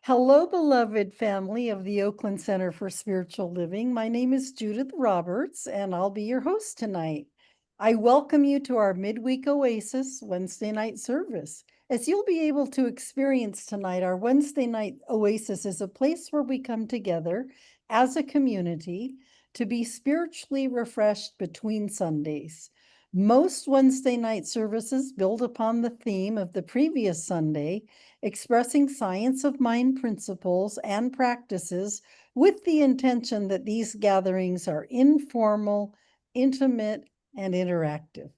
Hello, beloved family of the Oakland Center for Spiritual Living. My name is Judith Roberts, and I'll be your host tonight. I welcome you to our midweek Oasis Wednesday night service. As you'll be able to experience tonight, our Wednesday night Oasis is a place where we come together as a community to be spiritually refreshed between Sundays. Most Wednesday night services build upon the theme of the previous Sunday, expressing science of mind principles and practices with the intention that these gatherings are informal, intimate, and interactive.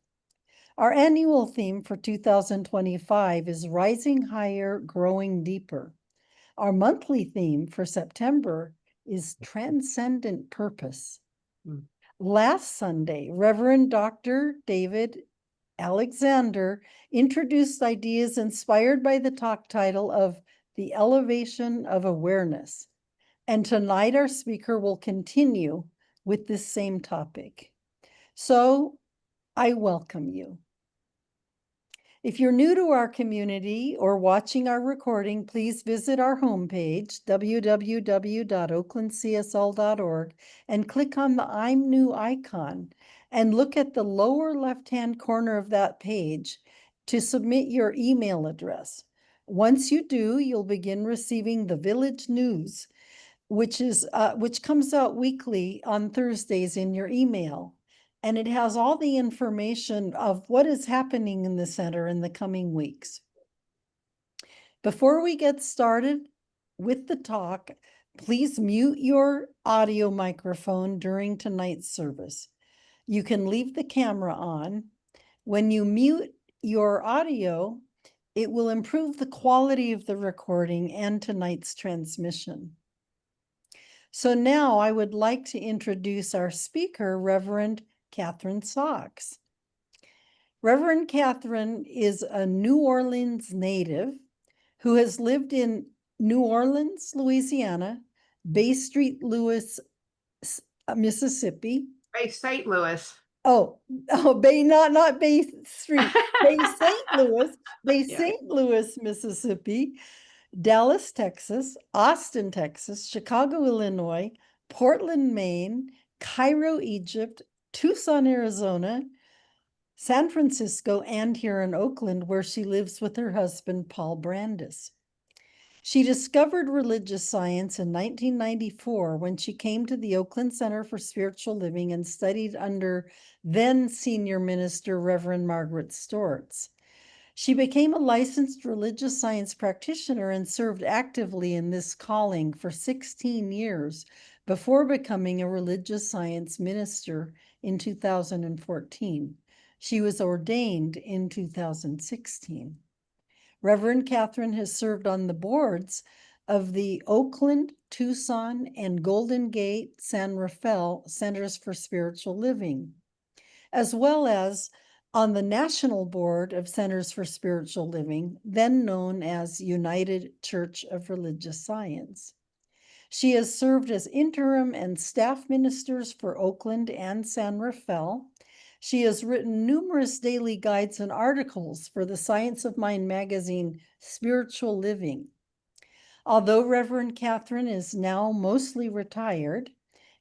Our annual theme for 2025 is Rising Higher, Growing Deeper. Our monthly theme for September is Transcendent Purpose. Last Sunday, Reverend Dr. David Alexander introduced ideas inspired by the talk title of The Elevation of Awareness. And tonight our speaker will continue with this same topic. So I welcome you. If you're new to our community or watching our recording, please visit our homepage, www.oaklandcsl.org, and click on the I'm New icon and look at the lower left-hand corner of that page to submit your email address. Once you do, you'll begin receiving the Village News, which comes out weekly on Thursdays in your email. And it has all the information of what is happening in the center in the coming weeks. Before we get started with the talk, please mute your audio microphone during tonight's service. You can leave the camera on. When you mute your audio, it will improve the quality of the recording and tonight's transmission. So now I would like to introduce our speaker, Reverend Katherine Saux. Reverend Katherine is a New Orleans native who has lived in New Orleans, Louisiana, Bay St. Louis, Mississippi. Bay St. Louis. Bay, not Bay Street, Bay St. Louis, Bay Yeah. St. Louis, Mississippi, Dallas, Texas, Austin, Texas, Chicago, Illinois, Portland, Maine, Cairo, Egypt, Tucson, Arizona, San Francisco, and here in Oakland, where she lives with her husband, Paul Brandis. She discovered religious science in 1994 when she came to the Oakland Center for Spiritual Living and studied under then senior minister Reverend Margaret Stortz. She became a licensed religious science practitioner and served actively in this calling for 16 years before becoming a religious science minister in 2014. She was ordained in 2016. Reverend Katherine has served on the boards of the Oakland, Tucson, and Golden Gate San Rafael Centers for Spiritual Living, as well as on the National Board of Centers for Spiritual Living, then known as United Church of Religious Science. She has served as interim and staff ministers for Oakland and San Rafael. She has written numerous daily guides and articles for the Science of Mind magazine, Spiritual Living. Although Reverend Katherine is now mostly retired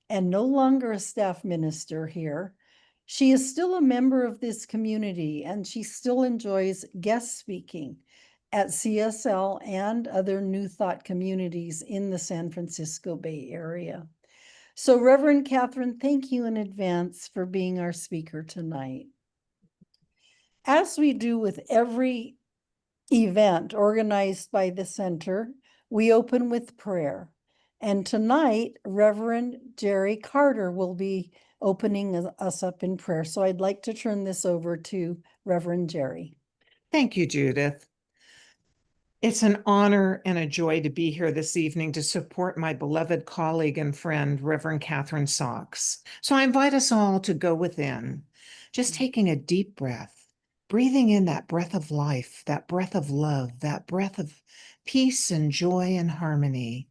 and no longer a staff minister here, she is still a member of this community, and she still enjoys guest speaking at CSL and other New Thought communities in the San Francisco Bay Area. So, Reverend Katherine, thank you in advance for being our speaker tonight. As we do with every event organized by the center, we open with prayer. And tonight, Reverend Jerry Carter will be opening us up in prayer. So I'd like to turn this over to Reverend Jerry. Thank you, Judith. It's an honor and a joy to be here this evening to support my beloved colleague and friend, Reverend Katherine Saux. So I invite us all to go within, just taking a deep breath, breathing in that breath of life, that breath of love, that breath of peace and joy and harmony.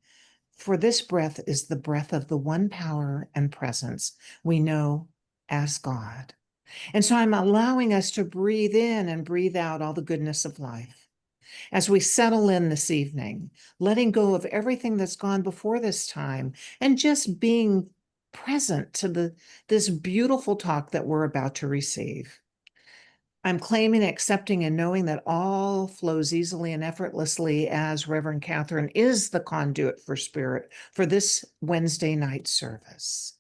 For this breath is the breath of the one power and presence we know as God. And so I'm allowing us to breathe in and breathe out all the goodness of life. As we settle in this evening, letting go of everything that's gone before this time and just being present to this beautiful talk that we're about to receive. I'm claiming, accepting, and knowing that all flows easily and effortlessly as Reverend Katherine is the conduit for spirit for this Wednesday night service.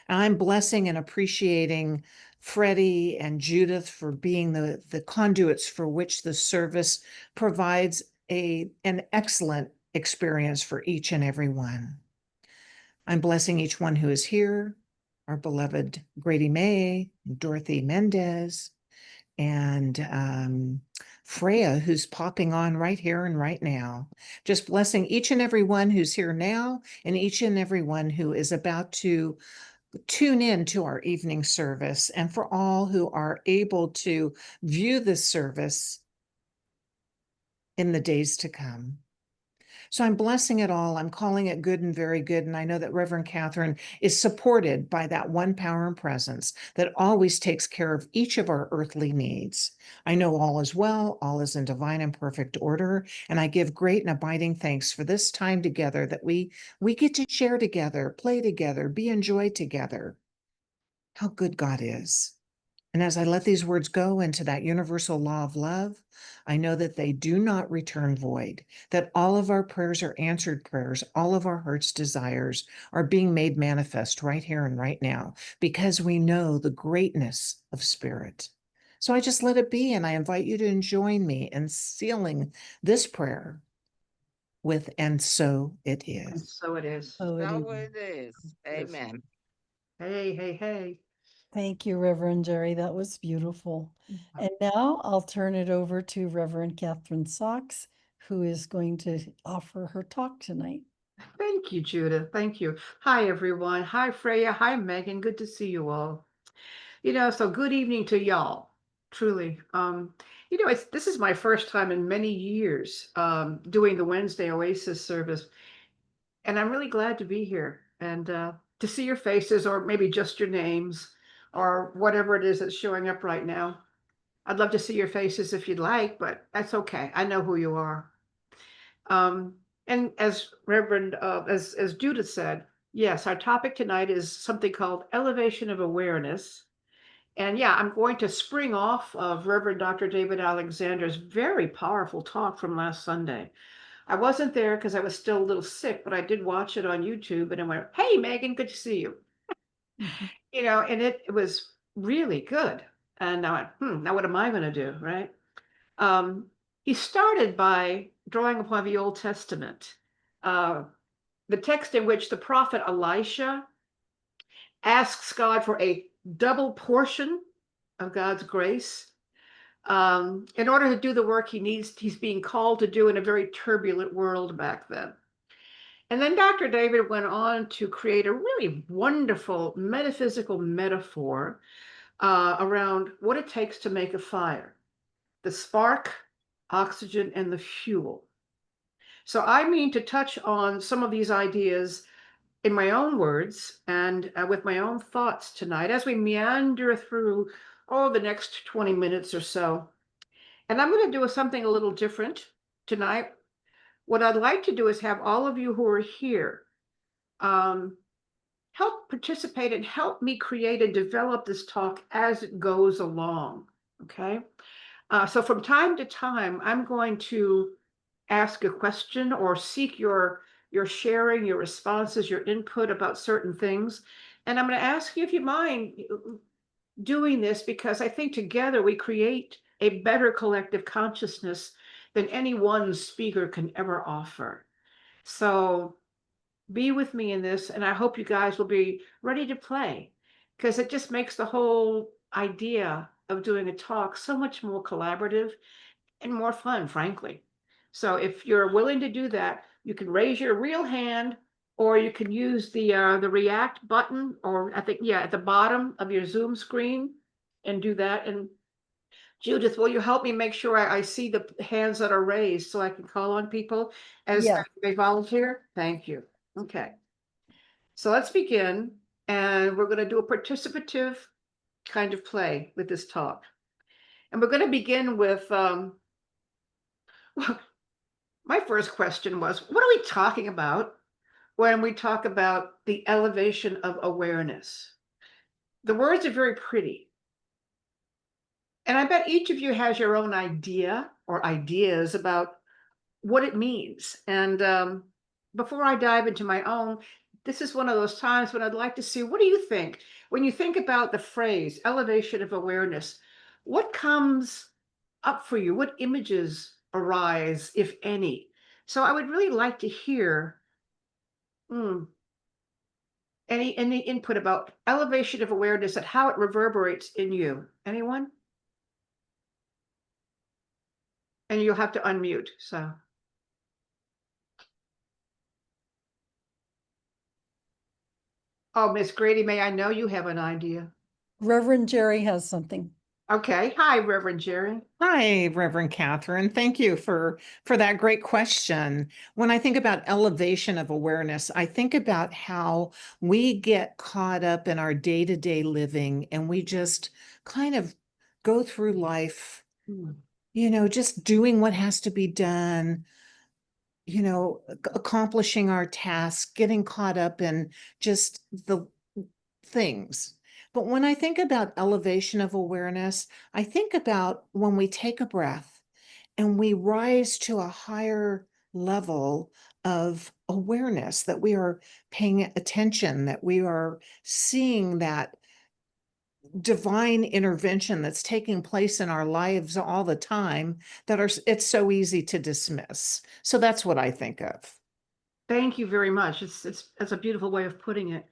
I'm blessing and appreciating Freddie and Judith for being the conduits for which the service provides an excellent experience for each and every one. I'm blessing each one who is here, our beloved Grady May, Dorothy Mendez, and Freya, who's popping on right here and right now. Just blessing each and every one who's here now and each and every one who is about to tune in to our evening service, and for all who are able to view this service in the days to come. So I'm blessing it all. I'm calling it good and very good. And I know that Reverend Katherine is supported by that one power and presence that always takes care of each of our earthly needs. I know all is well, all is in divine and perfect order. And I give great and abiding thanks for this time together that we get to share together, play together, be enjoyed together. How good God is. And as I let these words go into that universal law of love, I know that they do not return void, that all of our prayers are answered prayers, all of our heart's desires are being made manifest right here and right now, because we know the greatness of spirit. So I just let it be, and I invite you to join me in sealing this prayer with, and so it And is. so it is. So it So is. it is. Yes. Amen. Hey, hey, hey. Thank you, Reverend Jerry. That was beautiful. And now I'll turn it over to Reverend Katherine Saux, who is going to offer her talk tonight. Thank you, Judith. Thank you. Hi, everyone. Hi, Freya. Hi, Megan. Good to see you all. So good evening to y'all. Truly. This is my first time in many years doing the Wednesday Oasis service, and I'm really glad to be here and to see your faces, or maybe just your names, or whatever it is that's showing up right now. I'd love to see your faces if you'd like, but that's okay. I know who you are. Um, and as as Judith said, yes, our topic tonight is something called elevation of awareness. And yeah, I'm going to spring off of Reverend Dr. David Alexander's very powerful talk from last Sunday. I wasn't there because I was still a little sick, but I did watch it on YouTube, and I went, "Hey, Megan, good to see you." Mhm. And it was really good. And I went, now what am I going to do, right? Um, he started by drawing upon the Old Testament, uh, the text in which the prophet Elisha asks God for a double portion of God's grace in order to do the work he's being called to do in a very turbulent world back then. And then Dr. David went on to create a really wonderful metaphysical metaphor around what it takes to make a fire: the spark, oxygen, and the fuel. So I mean to touch on some of these ideas in my own words and with my own thoughts tonight as we meander through the next 20 minutes or so. And I'm going to do something a little different tonight. What I'd like to do is have all of you who are here um, help participate and help me create and develop this talk as it goes along. Okay. So from time to time, I'm going to ask a question or seek your sharing, your responses, your input about certain things. And I'm going to ask you if you mind doing this, because I think together we create a better collective consciousness than any one speaker can ever offer. So be with me in this, and I hope you guys will be ready to play, because it just makes the whole idea of doing a talk so much more collaborative and more fun, frankly. So if you're willing to do that, you can raise your real hand, or you can use the react button, or I think, yeah, at the bottom of your Zoom screen, and do that. And Judith, will you help me make sure I see the hands that are raised so I can call on people as Yeah. they volunteer? Thank you. Okay. So let's begin, and we're going to do a participative kind of play with this talk. And we're going to begin with Well, my first question was, what are we talking about when we talk about the elevation of awareness? The words are very pretty. And I bet each of you has your own idea or ideas about what it means. And before I dive into my own, this is one of those times when I'd like to see, what do you think? When you think about the phrase elevation of awareness, what comes up for you? What images arise, if any? So I would really like to hear mm, any input about elevation of awareness and how it reverberates in you. Anyone? And you'll have to unmute. So, oh, Miss Grady, may I know you have an idea? Reverend Jerry has something. Okay. Hi, Reverend Jerry. Hi, Reverend Catherine. Thank you for that great question. When I think about elevation of awareness, I think about how we get caught up in our day-to-day living and we just kind of go through life, Mm, just doing what has to be done, accomplishing our tasks, getting caught up in just the things. But when I think about elevation of awareness, I think about when we take a breath and we rise to a higher level of awareness, that we are paying attention, that we are seeing that divine intervention that's taking place in our lives all the time, it's so easy to dismiss. So that's what I think of. Thank you very much. It's a beautiful way of putting it.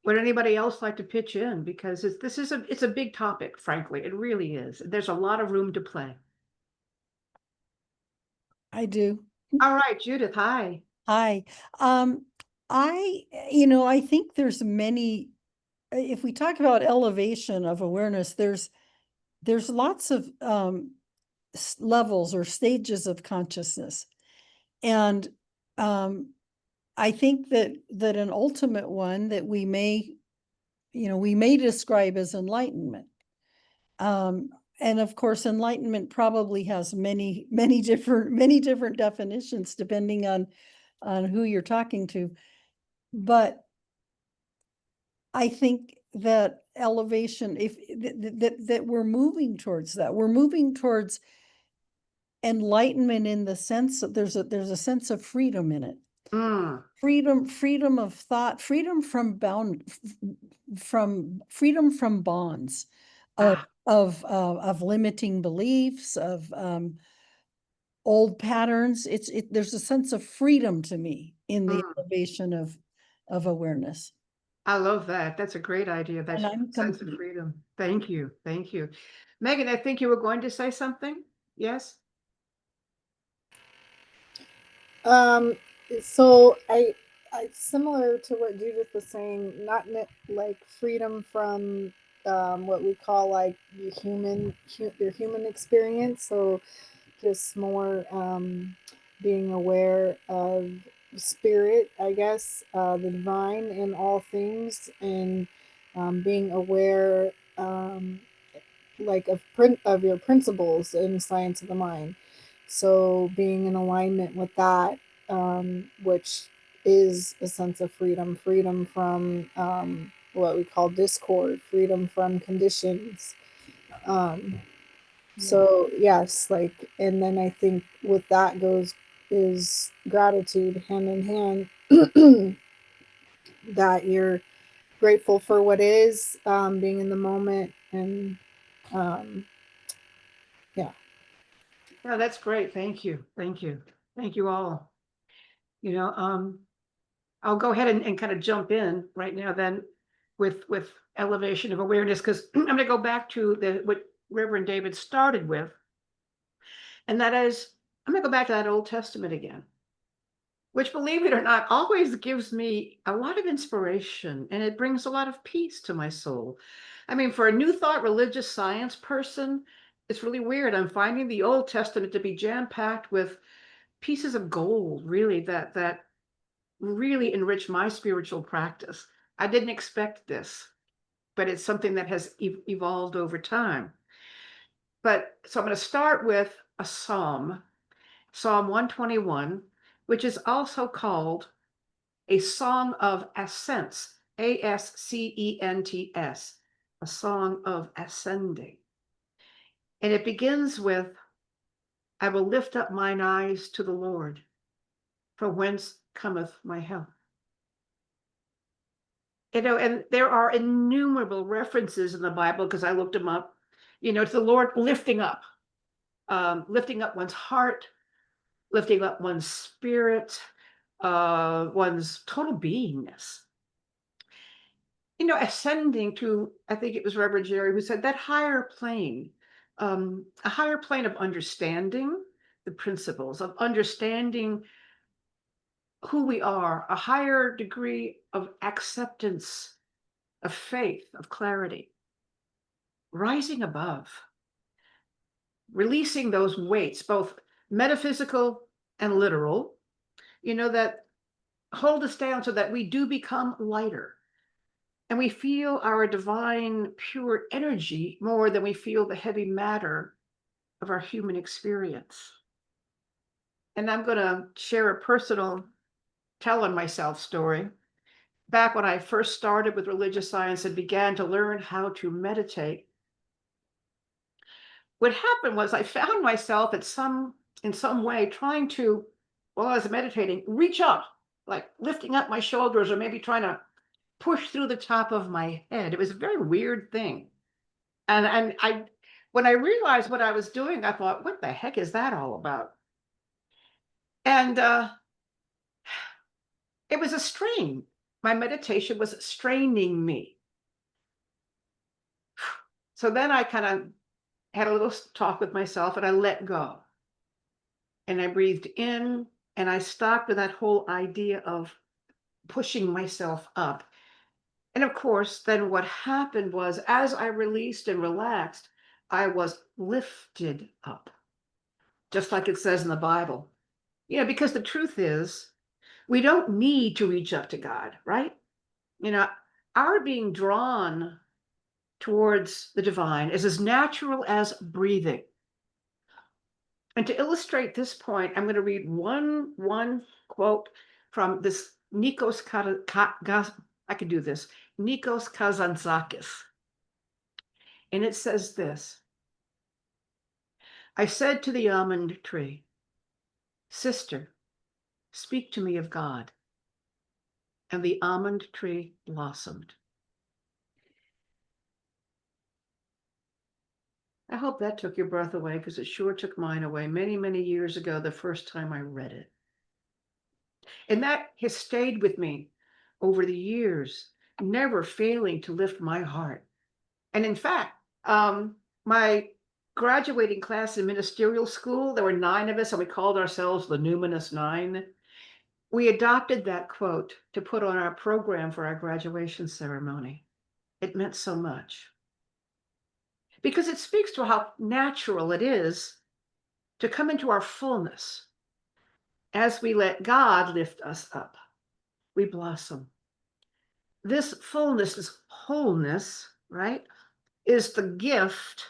Would anybody else like to pitch in? Because it's a big topic, frankly. It really is. There's a lot of room to play. I do. All right, Judith, hi. Hi. I think there's many, if we talk about elevation of awareness, there's lots of levels or stages of consciousness. And I think that an ultimate one that we may describe as enlightenment. And of course, enlightenment probably has many different definitions depending on who you're talking to. But I think that elevation, if that we're moving towards that, we're moving towards enlightenment in the sense that there's a sense of freedom in it. Mm, Freedom of thought, freedom from freedom from bonds ah, of limiting beliefs, of old patterns. There's a sense of freedom to me in the mm. elevation of awareness. I love that. That's a great idea. That And I'm sense of complete. freedom. Thank you. Thank you. Megan, I think you were going to say something. Yes? Um, so I similar to what Judith was saying, not like freedom from what we call like your human experience. So just more being aware of spirit, I guess, the divine in all things, and being aware like of your principles in science of the mind. So being in alignment with that, which is a sense of freedom from what we call discord, freedom from conditions. So yes, like, and then I think with that goes is gratitude hand in hand. That you're grateful for what is, being in the moment, and um, yeah. No, that's great. Thank you. Thank you. Thank you all. You know, I'll go ahead and kind of jump in right now then with elevation of awareness, because I'm going to go back to what Reverend David started with, and that is I'm going to go back to that Old Testament again, which, believe it or not, always gives me a lot of inspiration and it brings a lot of peace to my soul. I mean, for a New Thought religious science person, it's really weird. I'm finding the Old Testament to be jam-packed with pieces of gold, really, that really enrich my spiritual practice. I didn't expect this, but it's something that has evolved over time. But so I'm going to start with a psalm, Psalm 121, which is also called a song of ascents, Ascents, a song of ascending. And it begins with, I will lift up mine eyes to the Lord, from whence cometh my help. And there are innumerable references in the Bible, because I looked them up, to the Lord lifting up one's heart, lifting up one's spirit, one's total beingness. Ascending to, I think it was Reverend Jerry who said that higher plane, a higher plane of understanding the principles, of understanding who we are, a higher degree of acceptance, of faith, of clarity, rising above, releasing those weights, both metaphysical and literal, that hold us down so that we do become lighter. And we feel our divine, pure energy more than we feel the heavy matter of our human experience. And I'm going to share a personal tell on myself story. Back when I first started with religious science and began to learn how to meditate, what happened was I found myself in some way trying to, while I was meditating, reach up, like lifting up my shoulders, or maybe trying to push through the top of my head. It was a very weird thing. And when I realized what I was doing, I thought, what the heck is that all about? And it was a strain. My meditation was straining me. So then I kind of had a little talk with myself, and I let go. And I breathed in, and I stopped with that whole idea of pushing myself up. And of course, then what happened was, as I released and relaxed, I was lifted up, just like it says in the Bible. Because the truth is, we don't need to reach up to God, right? Our being drawn towards the divine is as natural as breathing. And to illustrate this point, I'm going to read one quote from this Nikos Kazantzakis. And it says this: I said to the almond tree, sister, speak to me of God. And the almond tree blossomed. I hope that took your breath away, because it sure took mine away many, many years ago, the first time I read it. And that has stayed with me over the years, never failing to lift my heart. And in fact, my graduating class in ministerial school, there were 9 of us, and we called ourselves the Numinous 9. We adopted that quote to put on our program for our graduation ceremony. It meant so much, because it speaks to how natural it is to come into our fullness. As we let God lift us up, we blossom. This fullness, this wholeness, right, is the gift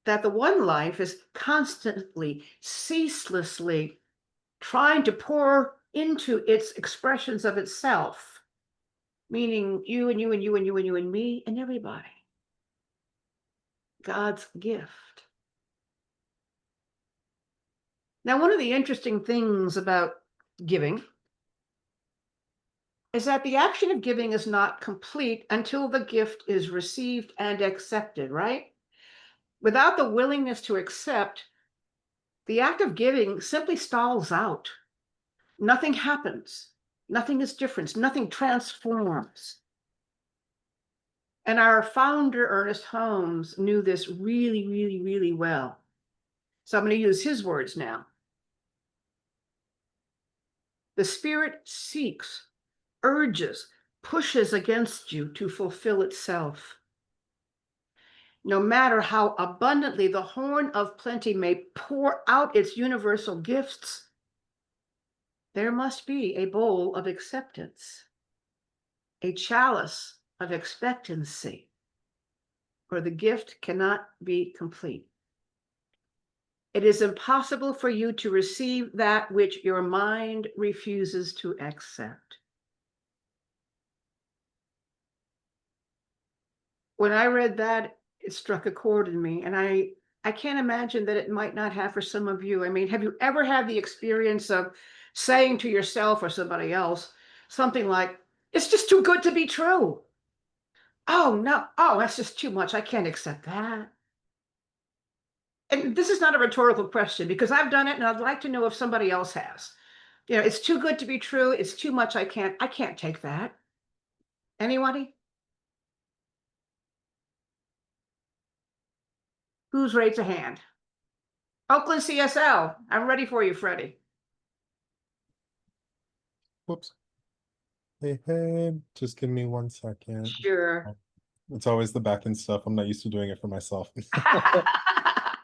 that the one life is constantly, ceaselessly trying to pour into its expressions of itself, meaning you and you and you and you and you and me and everybody. God's gift. Now, one of the interesting things about giving is that the action of giving is not complete until the gift is received and accepted, right? Without the willingness to accept, the act of giving simply stalls out. Nothing happens. Nothing is different. Nothing transforms. And our founder, Ernest Holmes, knew this really, really, really well. So I'm going to use his words now. The spirit seeks, urges, pushes against you to fulfill itself. No matter how abundantly the horn of plenty may pour out its universal gifts, there must be a bowl of acceptance, a chalice of expectancy, or the gift cannot be complete. It is impossible for you to receive that which your mind refuses to accept. When I read that, it struck a chord in me, and I can't imagine that it might not have for some of you. I mean, have you ever had the experience of saying to yourself or somebody else something like, "It's just too good to be true. Oh, no. Oh, that's just too much. I can't accept that." And this is not a rhetorical question because I've done it and I'd like to know if somebody else has. You know, it's too good to be true. It's too much. I can't take that. Anybody? Who's raised a hand? Oakland CSL. I'm ready for you, Freddie. Whoops. Hey, hey, just give me 1 second. Sure. It's always the back end stuff. I'm not used to doing it for myself.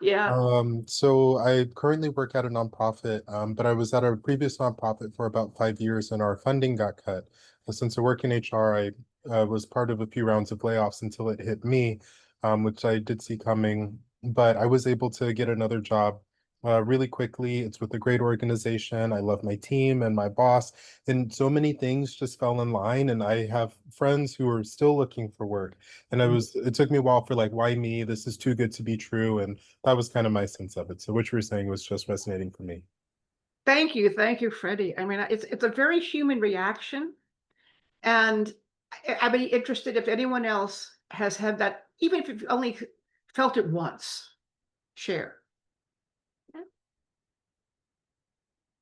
Yeah. So I currently work at a nonprofit, but I was at a previous nonprofit for about 5 years and our funding got cut. Since I work in HR, I was part of a few rounds of layoffs until it hit me, which I did see coming, but I was able to get another job really quickly. It's with a great organization. I love my team and my boss, and so many things just fell in line. And I have friends who are still looking for work. And it took me a while for like, why me? This is too good to be true. And that was kind of my sense of it. So what you were saying was just resonating for me. Thank you, Freddie. I mean, it's a very human reaction, and I'd be interested if anyone else has had that, even if you've only felt it once. Share.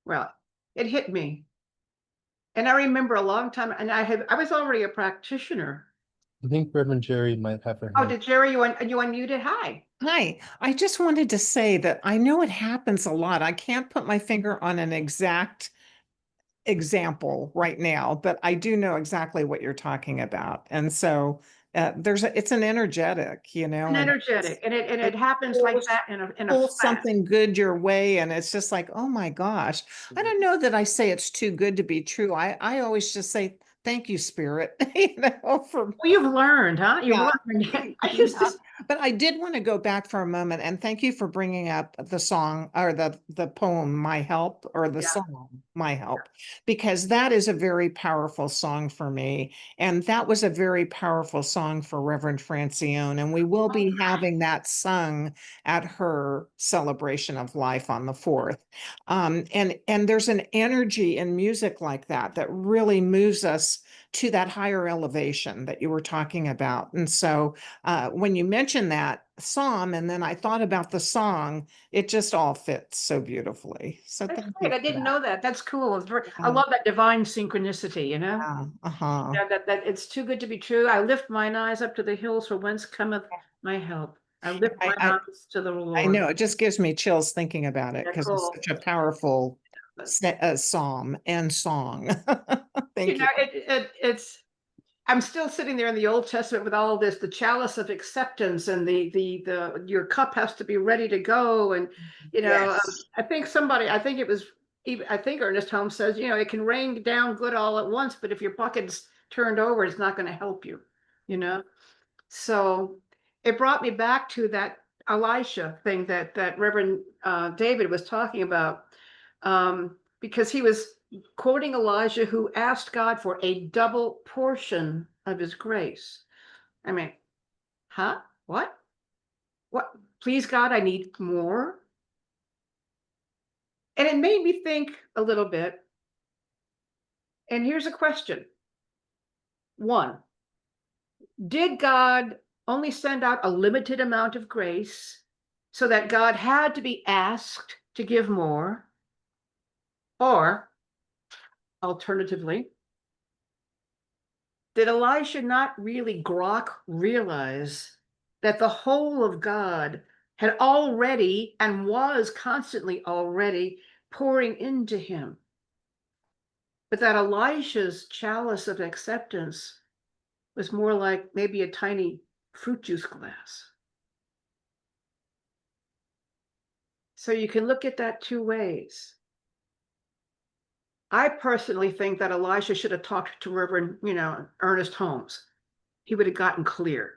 Well, it hit me, and I remember a long time, and I was already a practitioner. I think Reverend Jerry might have her Oh, hand. did Jerry? You unmuted? Hi. Hi, I just wanted to say that I know it happens a lot. I can't put my finger on an exact example right now, but I do know exactly what you're talking about. And so it's an energetic, And and energetic, and it it happens like pulls, that in a pulls flash. something good your way. And it's just like, oh my gosh. I don't know that I say it's too good to be true. I always just say, thank you, Spirit, for Well, you've learned, huh? You've yeah. learned. I used to. But I did want to go back for a moment and thank you for bringing up the song or the poem My Help or the Yeah. song My Help, because that is a very powerful song for me. And that was a very powerful song for Reverend Francione. And we will be having that sung at her celebration of life on the 4th. And there's an energy in music like that that really moves us to that higher elevation that you were talking about. And so when you mentioned that psalm, and then I thought about the song, it just all fits so beautifully. So That's thank you great. I for didn't that. know that. That's cool. I Yeah. love that divine synchronicity, Yeah. Uh-huh. Yeah, that it's too good to be true. I lift mine eyes up to the hills, for whence cometh my help. I lift I, mine I, eyes to the I Lord. know it just gives me chills thinking about it Yeah, because it's cool. such a powerful But, psalm and song. you Thank know, you. it's I'm still sitting there in the Old Testament with all of this, the chalice of acceptance, and the your cup has to be ready to go, and Yes. I think it was even, I think Ernest Holmes says, it can rain down good all at once, but if your bucket's turned over, it's not going to help you, you know. So it brought me back to that Elisha thing that Reverend David was talking about, because he was quoting Elijah, who asked God for a double portion of his grace. I mean, huh? What? What? Please, God, I need more. And it made me think a little bit. And here's a question. One, did God only send out a limited amount of grace so that God had to be asked to give more? Or alternatively, did Elisha not really grok realize that the whole of God had already and was constantly already pouring into him? But that Elisha's chalice of acceptance was more like maybe a tiny fruit juice glass. So you can look at that two ways. I personally think that Elisha should have talked to Reverend, Ernest Holmes. He would have gotten clear.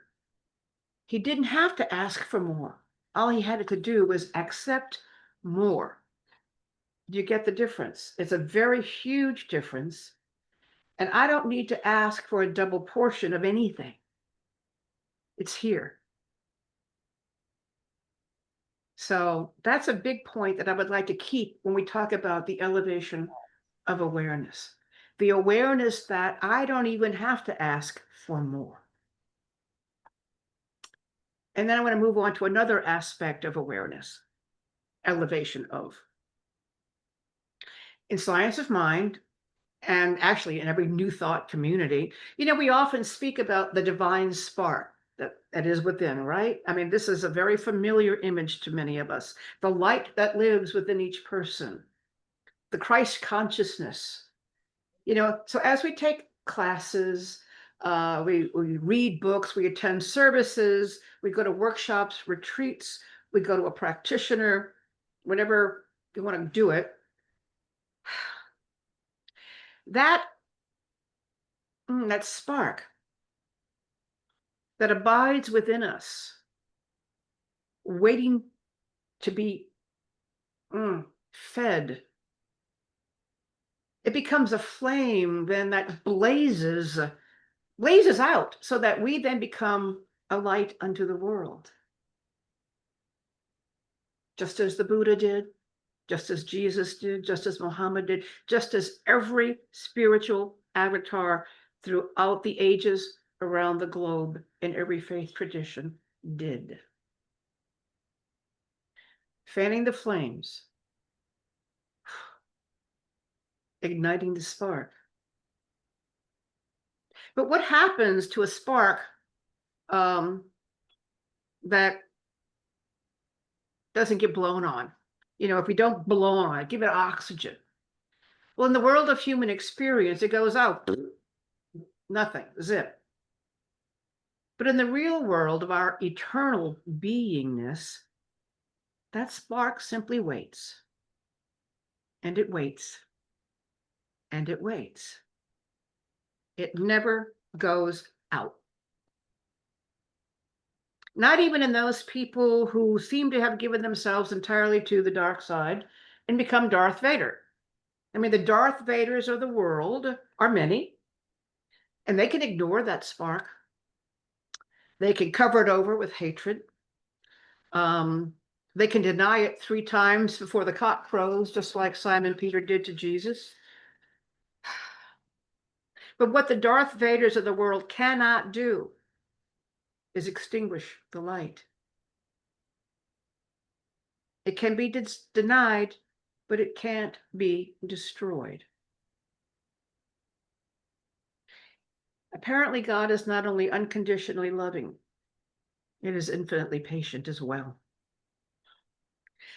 He didn't have to ask for more. All he had to do was accept more. Do you get the difference? It's a very huge difference. And I don't need to ask for a double portion of anything. It's here. So that's a big point that I would like to keep when we talk about the elevation of awareness. The awareness that I don't even have to ask for more. And then I want to move on to another aspect of awareness, elevation of. In science of mind, and actually in every new thought community, we often speak about the divine spark that is within, right? I mean, this is a very familiar image to many of us. The light that lives within each person, the Christ consciousness. So as we take classes, we read books, we attend services, we go to workshops, retreats, we go to a practitioner, whenever you want to do it. That spark that abides within us, waiting to be fed. It becomes a flame then that blazes out so that we then become a light unto the world. Just as the Buddha did, just as Jesus did, just as Muhammad did, just as every spiritual avatar throughout the ages around the globe in every faith tradition did. Fanning the flames, igniting the spark. But what happens to a spark that doesn't get blown on? If we don't blow on it, give it oxygen. Well, in the world of human experience, it goes out, nothing, zip. But in the real world of our eternal beingness, that spark simply waits. And it waits. And it waits. It never goes out. Not even in those people who seem to have given themselves entirely to the dark side and become Darth Vader. I mean, the Darth Vaders of the world are many, and they can ignore that spark. They can cover it over with hatred. They can deny it 3 times before the cock crows, just like Simon Peter did to Jesus. But what the Darth Vaders of the world cannot do is extinguish the light. It can be denied, but it can't be destroyed. Apparently, God is not only unconditionally loving, it is infinitely patient as well.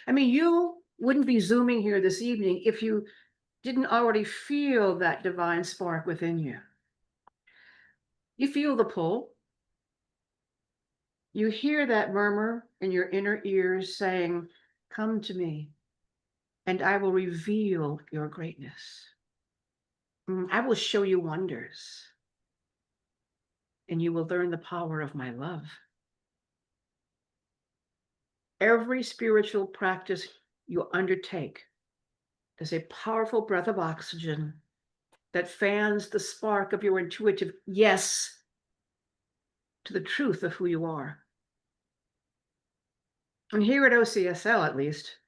I mean, you wouldn't be Zooming here this evening if you didn't already feel that divine spark within you. You feel the pull. You hear that murmur in your inner ears saying, "Come to me, and I will reveal your greatness. I will show you wonders, and you will learn the power of my love." Every spiritual practice you undertake is a powerful breath of oxygen that fans the spark of your intuitive yes to the truth of who you are. And here at OCSL, at least,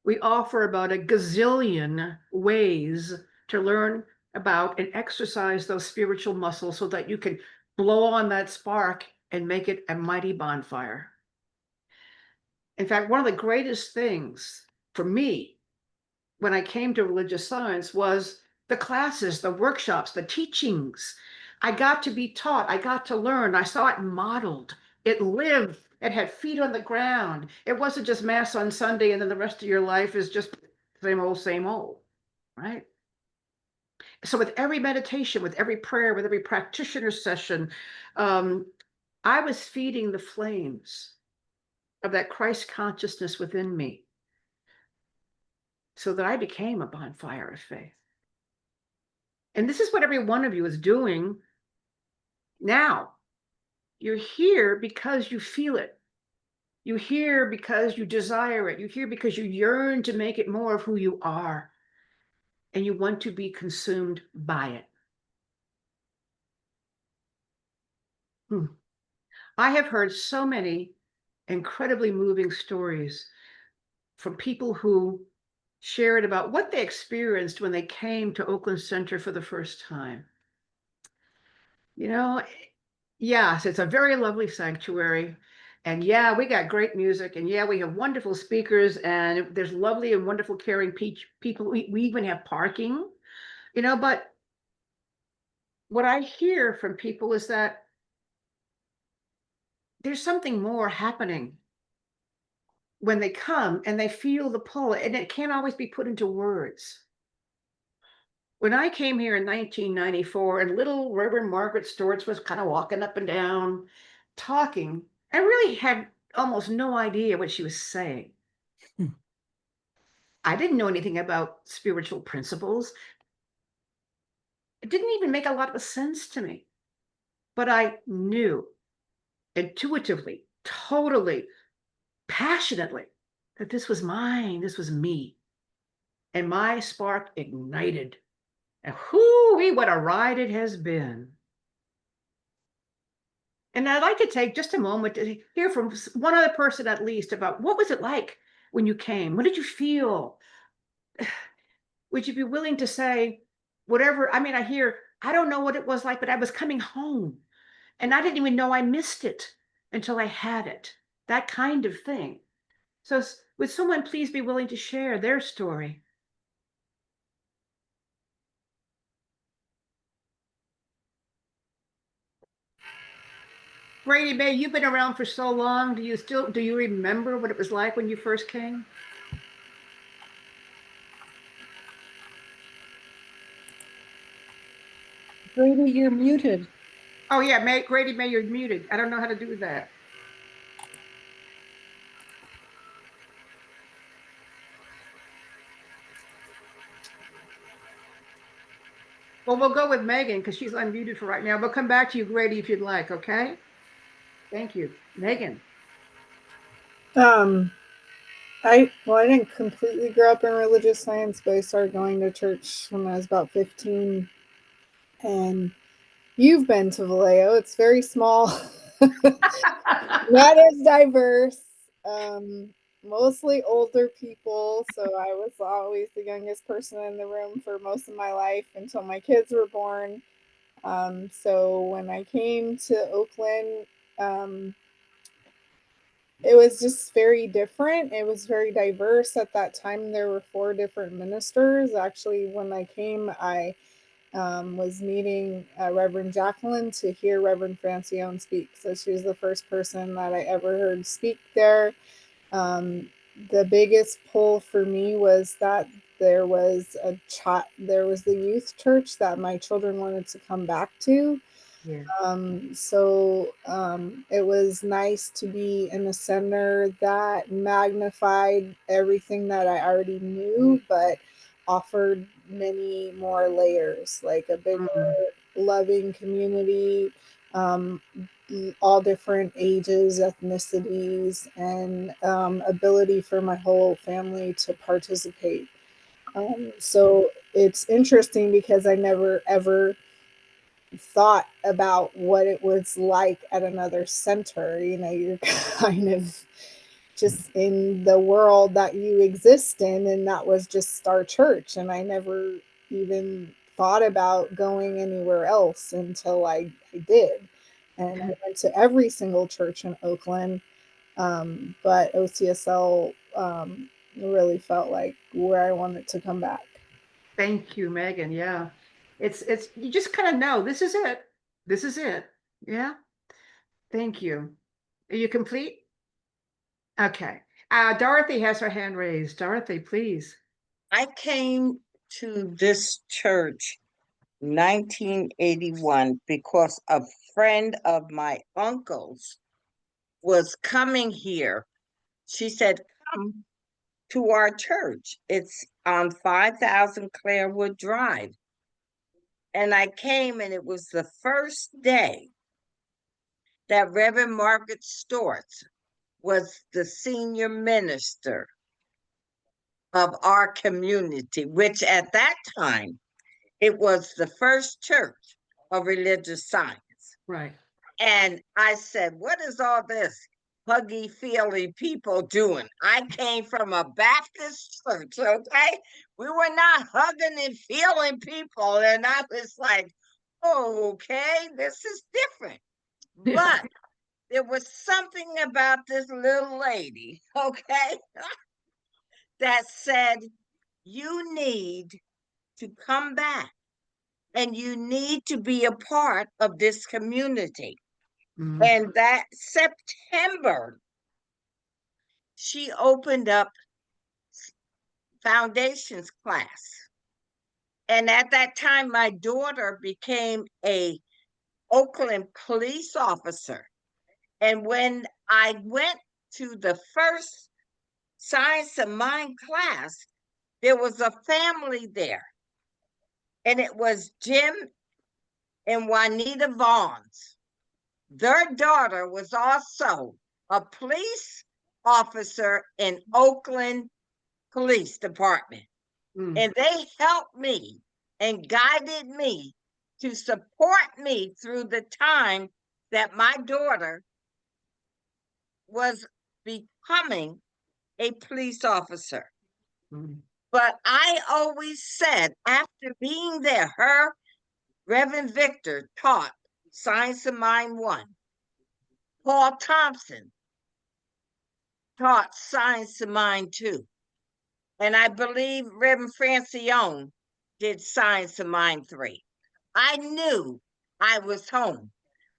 we offer about a gazillion ways to learn about and exercise those spiritual muscles so that you can blow on that spark and make it a mighty bonfire. In fact, one of the greatest things for me when I came to religious science was the classes, the workshops, the teachings. I got to be taught, I got to learn, I saw it modeled, it lived, it had feet on the ground. It wasn't just Mass on Sunday and then the rest of your life is just same old, right? So with every meditation, with every prayer, with every practitioner session, I was feeding the flames of that Christ consciousness within me so that I became a bonfire of faith. And this is what every one of you is doing now. You're here because you feel it. You hear because you desire it. You hear because you yearn to make it more of who you are. And you want to be consumed by it. I have heard so many incredibly moving stories from people who shared about what they experienced when they came to Oakland Center for the first time. You know, yes, it's a very lovely sanctuary. And yeah, we got great music. And yeah, we have wonderful speakers. And there's lovely and wonderful, caring people. We even have parking, but what I hear from people is that there's something more happening when they come and they feel the pull, and it can't always be put into words. When I came here in 1994 and little Reverend Margaret Storts was kind of walking up and down, talking, I really had almost no idea what she was saying. I didn't know anything about spiritual principles. It didn't even make a lot of sense to me. But I knew intuitively, totally, passionately that this was mine, this was me. And my spark ignited. And whoo-wee, what a ride it has been. And I'd like to take just a moment to hear from one other person at least about what was it like when you came? What did you feel? Would you be willing to say whatever? I mean, I don't know what it was like, but I was coming home and I didn't even know I missed it until I had it. That kind of thing. So would someone please be willing to share their story? Brady May, you've been around for so long. Do you remember what it was like when you first came? Brady, you're muted. Oh yeah, Grady May, you're muted. I don't know how to do that. Well, we'll go with Megan because she's unmuted for right now. We'll come back to you, Grady, if you'd like, okay? Thank you. Megan. I didn't completely grow up in religious science, but I started going to church when I was about 15. And you've been to Vallejo. It's very small. Not as diverse. Mostly older people. So I was always the youngest person in the room for most of my life until my kids were born. So when I came to Oakland, it was just very different. It was very diverse. At that time, there were 4 different ministers. Actually, when I came, I was meeting Reverend Jacqueline to hear Reverend Francione speak. So she was the first person that I ever heard speak there. The biggest pull for me was that there was the youth church that my children wanted to come back to. Yeah. It was nice to be in a center that magnified everything that I already knew, but offered many more layers, like a bigger, loving community, all different ages, ethnicities, and ability for my whole family to participate. So it's interesting because I never ever thought about what it was like at another center. You're kind of just in the world that you exist in, and that was just our church. And I never even thought about going anywhere else until I did. And I went to every single church in Oakland, but OCSL really felt like where I wanted to come back. Thank you, Megan. Yeah. It's you just kind of know this is it. This is it. Yeah. Thank you. Are you complete? Okay. Dorothy has her hand raised. Dorothy, please. I came to this church 1981 because a friend of my uncle's was coming here. She said, "Come to our church. It's on 5000 Clarewood Drive." And I came, and it was the first day that Reverend Margaret Storts was the senior minister of our community, which at that time, it was the first church of religious science. Right. And I said, what is all this huggy feely people doing? I came from a Baptist church, okay? We were not hugging and feeling people. And I was like, okay, this is different. But there was something about this little lady, okay, that said, you need to come back and you need to be a part of this community. Mhm. And that September, she opened up foundations class. And at that time, my daughter became a Oakland police officer. And when I went to the first Science of Mind class, there was a family there. And it was Jim and Juanita Vaughns. Their daughter was also a police officer in Oakland Police Department. Mm. And they helped me and guided me to support me through the time that my daughter was becoming a police officer. Mm. But I always said, after being there, Reverend Victor taught Science of Mind 1. Paul Thompson taught Science of Mind 2. And I believe Reverend Francione did Science of Mind 3. I knew I was home.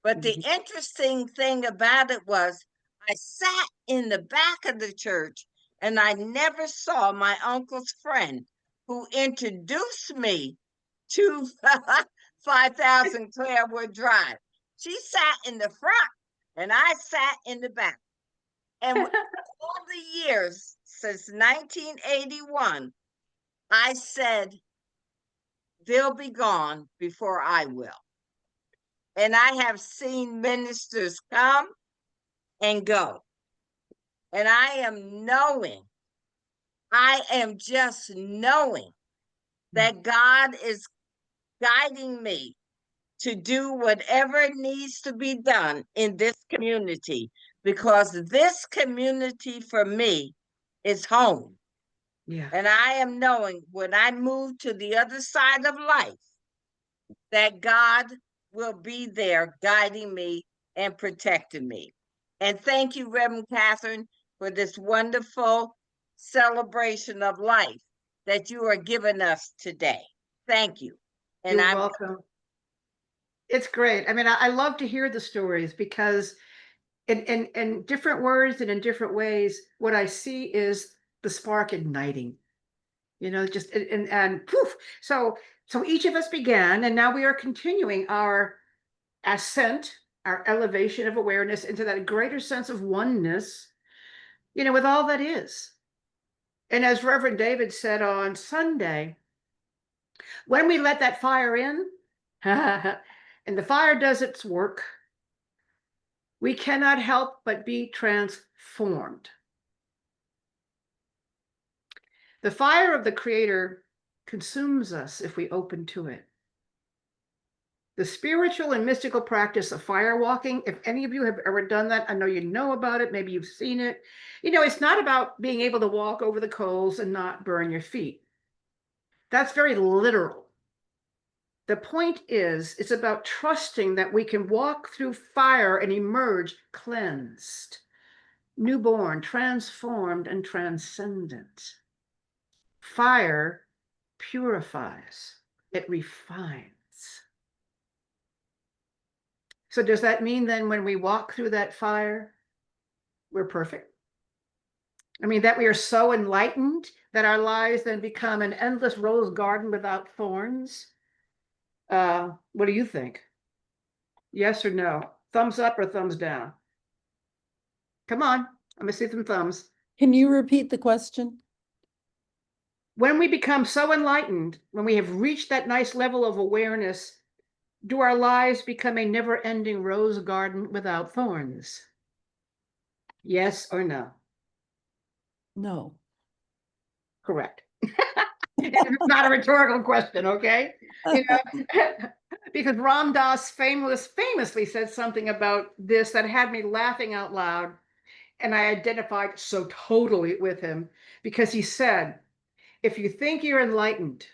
But the interesting thing about it was I sat in the back of the church and I never saw my uncle's friend who introduced me to 5000 Clarewood Drive. She sat in the front and I sat in the back. And all the years since 1981, I said, they'll be gone before I will. And I have seen ministers come and go. And I am just knowing that God is guiding me to do whatever needs to be done in this community, because this community for me is home. Yeah. And I am knowing when I move to the other side of life, that God will be there guiding me and protecting me. And thank you, Reverend Catherine, for this wonderful celebration of life that you are giving us today. Thank you. And You're I'm welcome. It's great. I mean, I love to hear the stories because in different words and in different ways, what I see is the spark igniting, just and poof. So each of us began, and now we are continuing our ascent, our elevation of awareness into that greater sense of oneness, with all that is. And as Reverend David said on Sunday, when we let that fire in, and the fire does its work, we cannot help but be transformed. The fire of the Creator consumes us if we open to it. The spiritual and mystical practice of fire walking, if any of you have ever done that, I know you know about it, maybe you've seen it. It's not about being able to walk over the coals and not burn your feet. That's very literal. The point is, it's about trusting that we can walk through fire and emerge cleansed, newborn, transformed, and transcendent. Fire purifies, it refines. So does that mean then when we walk through that fire, we're perfect? I mean, that we are so enlightened that our lives then become an endless rose garden without thorns? What do you think? Yes or no? Thumbs up or thumbs down? Come on, I'm gonna see some thumbs. Can you repeat the question? When we become so enlightened, when we have reached that nice level of awareness, do our lives become a never-ending rose garden without thorns? Yes or no? No. Correct. It's not a rhetorical question, okay? You know, because Ram Dass famously said something about this that had me laughing out loud, and I identified so totally with him because he said, if you think you're enlightened,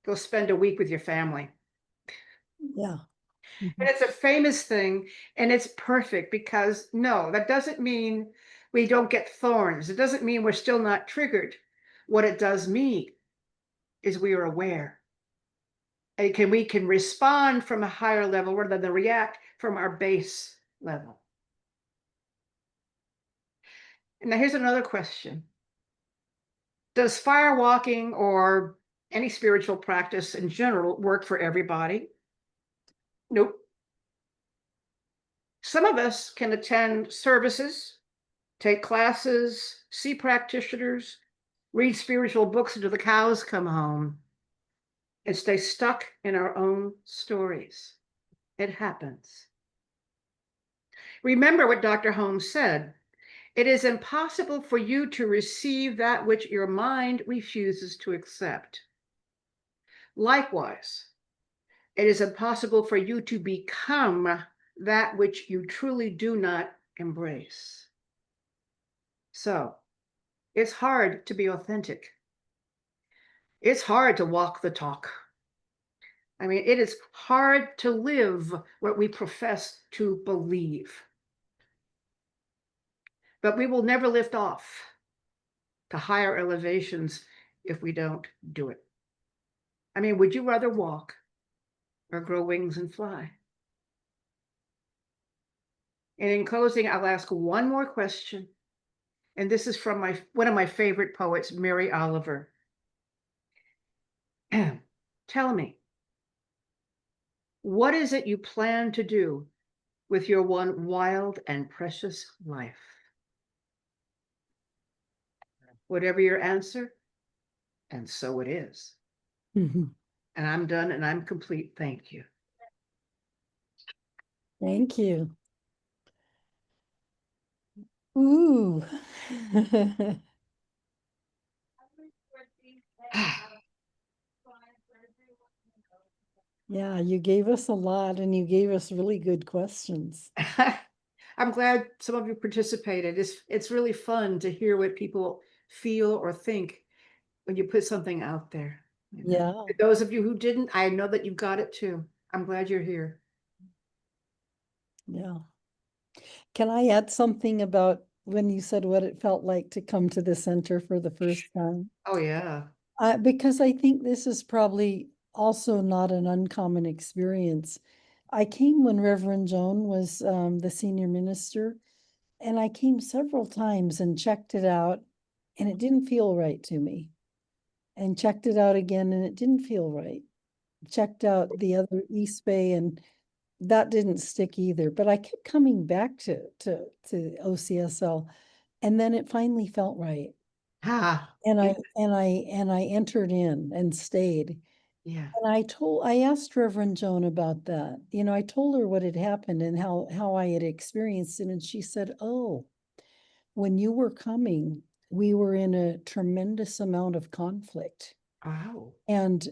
go spend a week with your family. Yeah. And it's a famous thing, and it's perfect because no, that doesn't mean we don't get thorns. It doesn't mean we're still not triggered. What it does mean is we are aware. And we can respond from a higher level rather than react from our base level. And now here's another question. Does fire walking or any spiritual practice in general work for everybody? Nope. Some of us can attend services, take classes, see practitioners, read spiritual books until the cows come home, and stay stuck in our own stories. It happens. Remember what Dr. Holmes said. It is impossible for you to receive that which your mind refuses to accept. Likewise, it is impossible for you to become that which you truly do not embrace. So, it's hard to be authentic. It's hard to walk the talk. I mean, it is hard to live what we profess to believe. But we will never lift off to higher elevations if we don't do it. I mean, would you rather walk or grow wings and fly? And in closing, I'll ask one more question. And this is from one of my favorite poets, Mary Oliver. Tell me, what is it you plan to do with your one wild and precious life? Whatever your answer, and so it is. Mhm. And I'm done and I'm complete. Thank you. Thank you. Ooh. Yeah, you gave us a lot and you gave us really good questions. I'm glad some of you participated. It's really fun to hear what people feel or think when you put something out there. You know? Yeah. For those of you who didn't, I know that you got it too. I'm glad you're here. Yeah. Can I add something about when you said what it felt like to come to the center for the first time? Oh yeah. Because I think this is probably also not an uncommon experience. I came when Reverend Joan was the senior minister, and I came several times and checked it out, and it didn't feel right to me. And checked it out again, and it didn't feel right. Checked out the other East Bay, and that didn't stick either. But I kept coming back to OCSL, and then it finally felt right. Ah, And I entered in and stayed. yeah. And I asked Reverend Joan about that. You know, I told her what had happened and how I had experienced it. And she said, oh, when you were coming, we were in a tremendous amount of conflict. Wow. And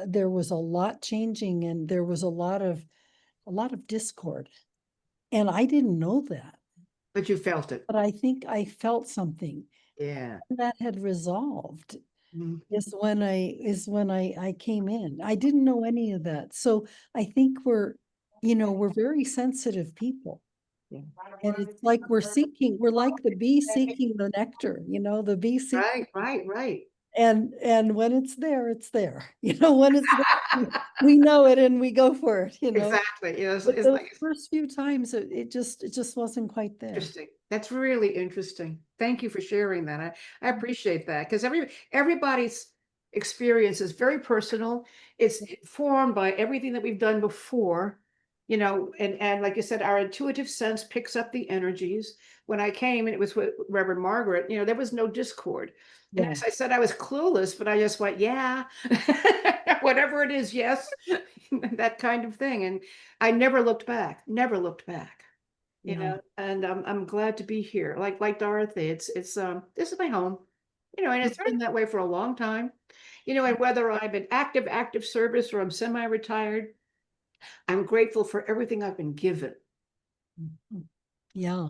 there was a lot changing, and there was a lot of discord. And I didn't know that, But you felt it. but I think I felt something Yeah. that had resolved. Mhm. Is when I came in. I didn't know any of that. So I think we're very sensitive people. Yeah. And it's like we're like the bee seeking the nectar, the bee seeking, Right. and when it's there, it's there. When it's there, we know it and we go for it. Exactly. You know, But it's those like first few times it just wasn't quite there. interesting. That's really interesting. Thank you for sharing that. I appreciate that because everybody's experience is very personal. It's formed by everything that we've done before, and like you said, our intuitive sense picks up the energies. When I came and it was with Reverend Margaret, there was no discord. And Yeah. as I said, I was clueless, but I just went, yeah, whatever it is, yes, that kind of thing. And I never looked back, never looked back. you Yeah. know, and I'm glad to be here. Like Dorothy, it's this is my home, you know, and it's been that way for a long time, you know, and whether I'm in active service or I'm semi-retired, I'm grateful for everything I've been given. Yeah.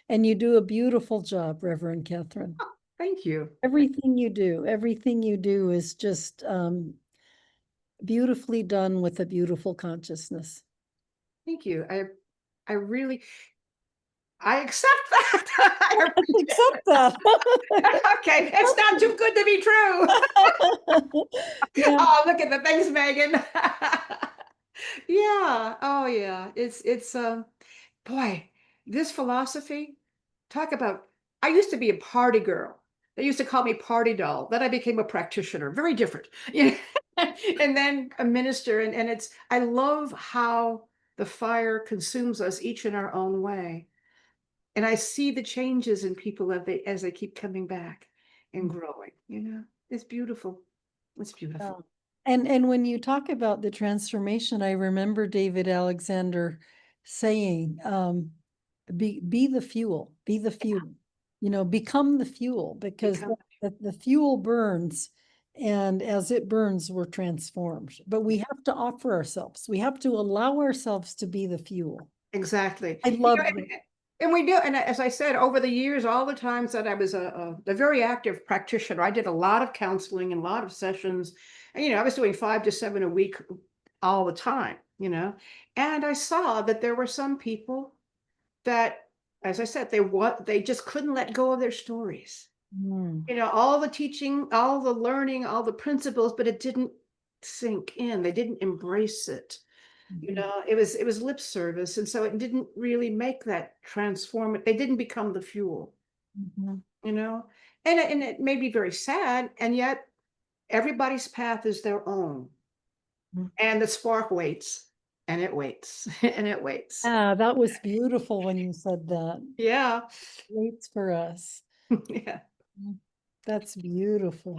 And you do a beautiful job, Reverend Catherine. Thank you. Everything you do is just beautifully done with a beautiful consciousness. Thank you. I really, I accept that. I appreciate Accept that. it. Okay, it's not too good to be true. Yeah. Oh, look at the things, Megan. Yeah. Oh, yeah. It's boy, this philosophy, talk about, I used to be a party girl. They used to call me party doll. Then I became a practitioner, very different. Yeah. And then a minister. And it's, I love how the fire consumes us each in our own way. And I see the changes in people as they keep coming back and growing, you know, it's beautiful. It's beautiful. And when you talk about the transformation, I remember David Alexander saying, be the fuel, you know, become the fuel, because Become- the fuel burns, and as it burns, we're transformed. But we have to offer ourselves. We have to allow ourselves to be the fuel. Exactly. I You love know, that. and we do, and as I said, over the years, all the times that I was a very active practitioner, I did a lot of counseling and a lot of sessions. And, you know, I was doing 5 to 7 a week all the time, you know, and I saw that there were some people that, as I said, they just couldn't let go of their stories. Mm. You know, all the teaching, all the learning, all the principles, but it didn't sink in. They didn't embrace it. You know, it was lip service, and so it didn't really make that transform it. They didn't become the fuel, Mhm. you know, and it may be very sad, and yet everybody's path is their own, Mm. and the spark waits, and it waits, and it waits. Yeah, that was beautiful when you said that. Yeah, Waits for us. yeah. That's beautiful.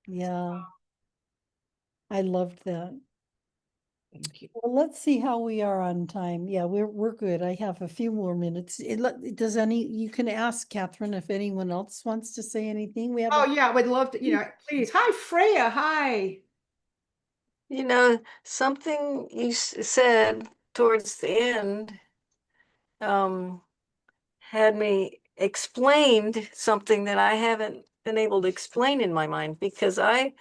Yeah, I loved that. Thank you. Well, let's see how we are on time. Yeah, we're good. I have a few more minutes. Does you can ask Catherine if anyone else wants to say anything. We have Oh yeah, I would love to. You know, please. Hi, Freya. Hi. You know, something you said towards the end had me explained something that I haven't been able to explain in my mind, because I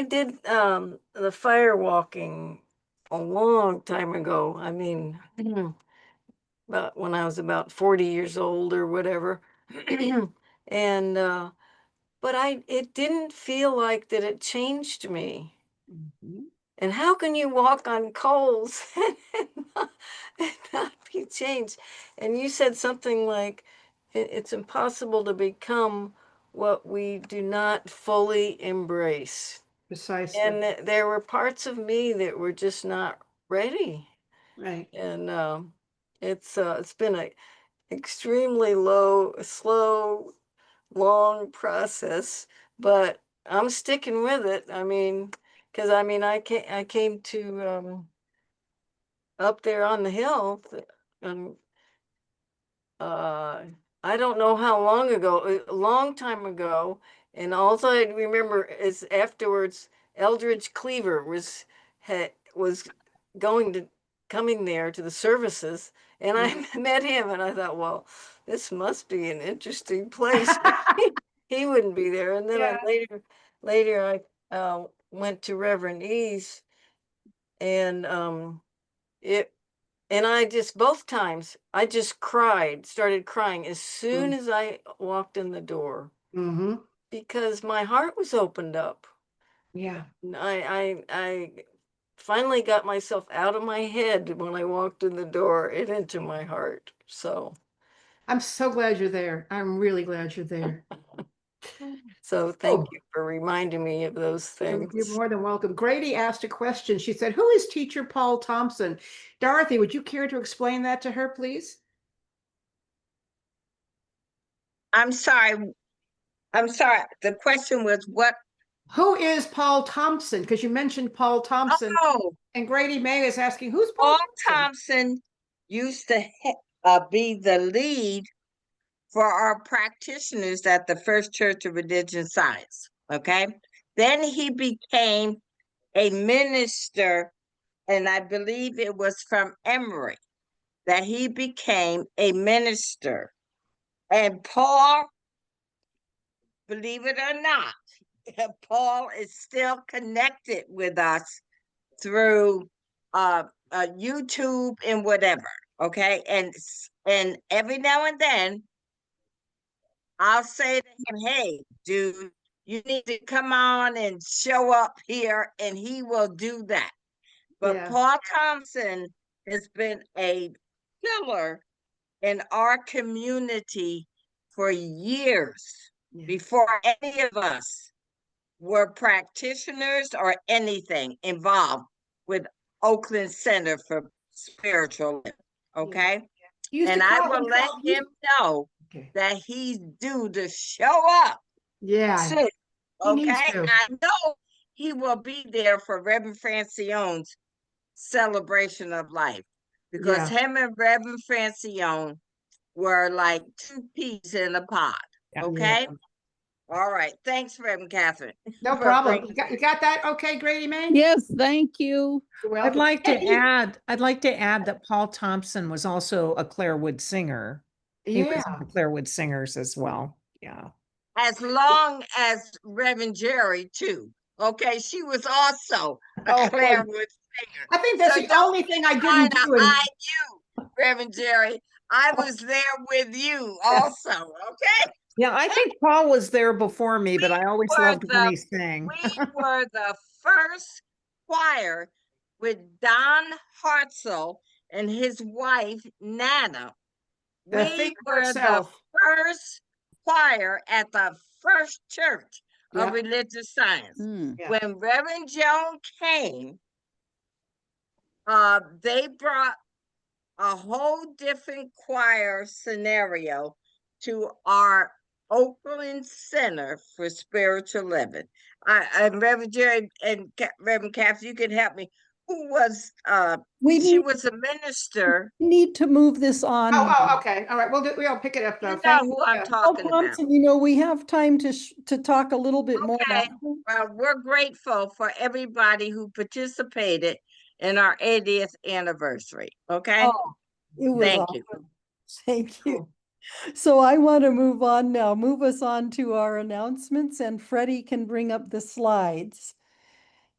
did the fire walking a long time ago. I mean, about when I was about 40 years old or whatever. And but it didn't feel like that it changed me. Mhm. And how can you walk on coals and not be changed? And you said something like, it's impossible to become what we do not fully embrace." Precisely. And there were parts of me that were just not ready. Right. And it's been a extremely slow, long process, but I'm sticking with it. I mean, because I came to up there on the hill, and uh, I don't know how long ago, a long time ago, and all I remember is afterwards, Eldridge Cleaver was going to coming there to the services, and I met him, and I thought, well, this must be an interesting place. He wouldn't be there, and then Yeah. later I went to Reverend E's, and it and I just both times I just started crying as soon as I walked in the door, Mm-hmm. because my heart was opened up. Yeah. And I finally got myself out of my head when I walked in the door and into my heart. So I'm so glad you're there. I'm really glad you're there. thank Oh, you for reminding me of those you're things. more than welcome. Grady asked a question. She said, "Who is teacher Paul Thompson?" Dorothy, would you care to explain that to her, please? I'm sorry. I'm sorry. The question was what? Who is Paul Thompson? Because you mentioned Paul Thompson, Oh, and Grady May is asking, "Who's Paul Paul Thompson?" Thompson used to be the lead for our practitioners at the First Church of Religion Science. Okay. Then he became a minister, and I believe it was from Emory that he became a minister. And Paul, believe it or not, Paul is still connected with us through YouTube and whatever. Okay. And every now and then I'll say to him, hey, dude, you need to come on and show up here, and he will do that. But Yeah. Paul Thompson has been a pillar in our community for years Yeah. before any of us were practitioners or anything involved with Oakland Center for Spiritual Living. Okay. He used to And I call will let him know Okay. that he's due to show up Yeah. soon. He needs Okay. to. I know he will be there for Reverend Francione's celebration of life, because Yeah. him and Reverend Francione were like two peas in a pod. Yeah. Okay. All right. Thanks, Reverend Catherine. No for problem. bringing You got that? Okay, Grady May? Yes, thank you. You're I'd welcome. like to Hey, add that Paul Thompson was also a Clarewood singer. He was yeah. in the Clarewood Singers as well. Yeah. As long as Reverend Jerry, too. Okay. She was also a Oh, Clarewood singer. I think that's So the don't only thing I trying didn't to do. hide you, Reverend Jerry. I was there with you also. Okay. Yeah, I think Paul was there before me, but I always were loved when the- he sang. We were the first choir with Don Hartzell and his wife, Nana. The We thing were herself. the first choir at the First Church of Yeah. Religious Science. Hmm. Yeah. When Reverend Joan came, they brought a whole different choir scenario to our Oakland Center for Spiritual Living. And Reverend Jerry and Reverend Kathy, you can help me. Who was We she need, was a minister. need to move this on. Oh, okay. All right. We'll pick it up though. You know Thank who you. I'm Yeah. Paul talking about. Thompson, you know, we have time to talk a little bit more. Okay. after. Well, we're grateful for everybody who participated in our 80th anniversary. Okay. Oh, it was Thank awesome. you. Thank you. So I want to move on now, move us on to our announcements, and Freddie can bring up the slides.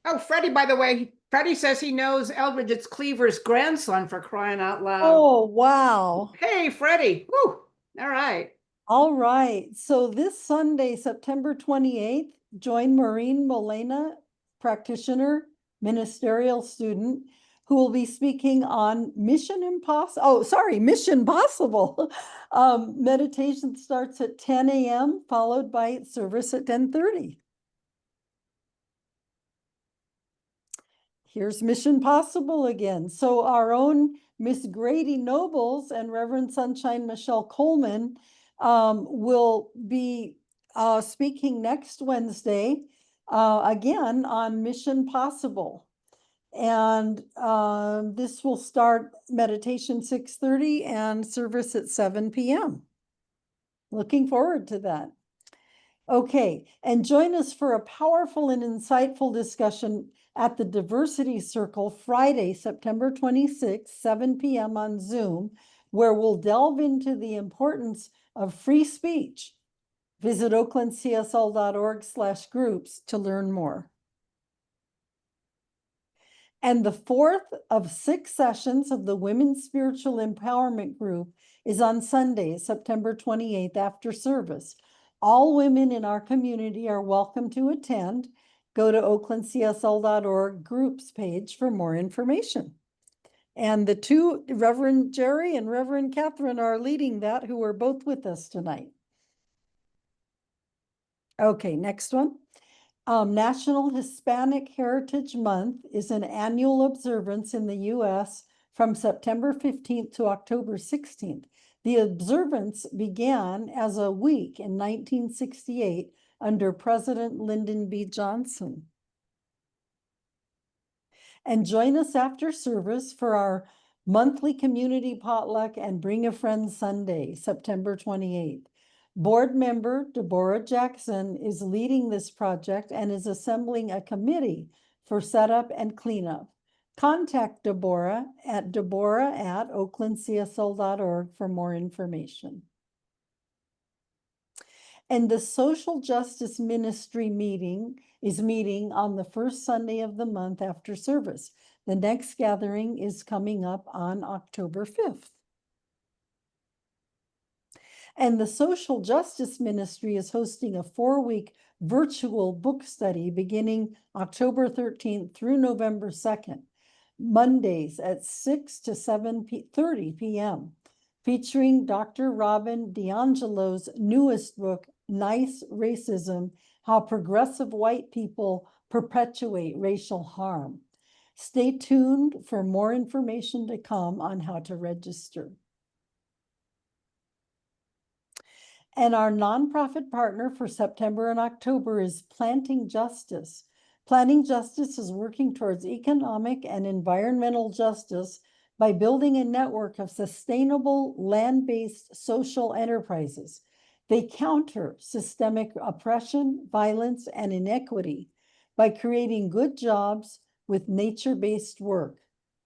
Oh, Freddie, by the way, Freddie says he knows Eldridge Cleaver's grandson, for crying out loud. Oh, wow. Hey, Freddie. Woo. All right. All right. So this Sunday, September 28th, join Maureen Molina, practitioner, ministerial student, who will be speaking on Mission Impossible. Oh, sorry, Mission Possible. Meditation starts at 10 a.m., followed by service at 10:30. Here's Mission Possible again. So our own Miss Grady Nobles and Reverend Sunshine Michelle Coleman will be speaking next Wednesday again on Mission Possible. And this will start meditation 6:30 and service at 7 p.m. Looking forward to that. Okay, and join us for a powerful and insightful discussion at the Diversity Circle Friday, September 26th, 7 p.m. on Zoom, where we'll delve into the importance of free speech. Visit oaklandcsl.org/groups to learn more. And the fourth of 6 sessions of the Women's Spiritual Empowerment Group is on Sunday, September 28th after service. All women in our community are welcome to attend. Go to oaklandcsl.org groups page for more information. And the two, Reverend Jerry and Reverend Catherine, are leading that, who are both with us tonight. Okay, next one. National Hispanic Heritage Month is an annual observance in the U.S. from September 15th to October 16th. The observance began as a week in 1968 under President Lyndon B. Johnson. And join us after service for our Monthly community potluck and Bring a Friend Sunday, September 28th. Board member Deborah Jackson is leading this project and is assembling a committee for setup and cleanup. Contact Deborah at oaklandcsl.org for more information. And the Social Justice Ministry is meeting on the first Sunday of the month after service. The next gathering is coming up on October 5th. And the Social Justice Ministry is hosting a 4-week virtual book study beginning October 13th through November 2nd, Mondays at 6 to 7:30 p.m., featuring Dr. Robin DiAngelo's newest book, Nice Racism: How Progressive White People Perpetuate Racial Harm. Stay tuned for more information to come on how to register. And our nonprofit partner for September and October is Planting Justice. Planting Justice is working towards economic and environmental justice by building a network of sustainable land-based social enterprises. They counter systemic oppression, violence, and inequity by creating good jobs with nature-based work,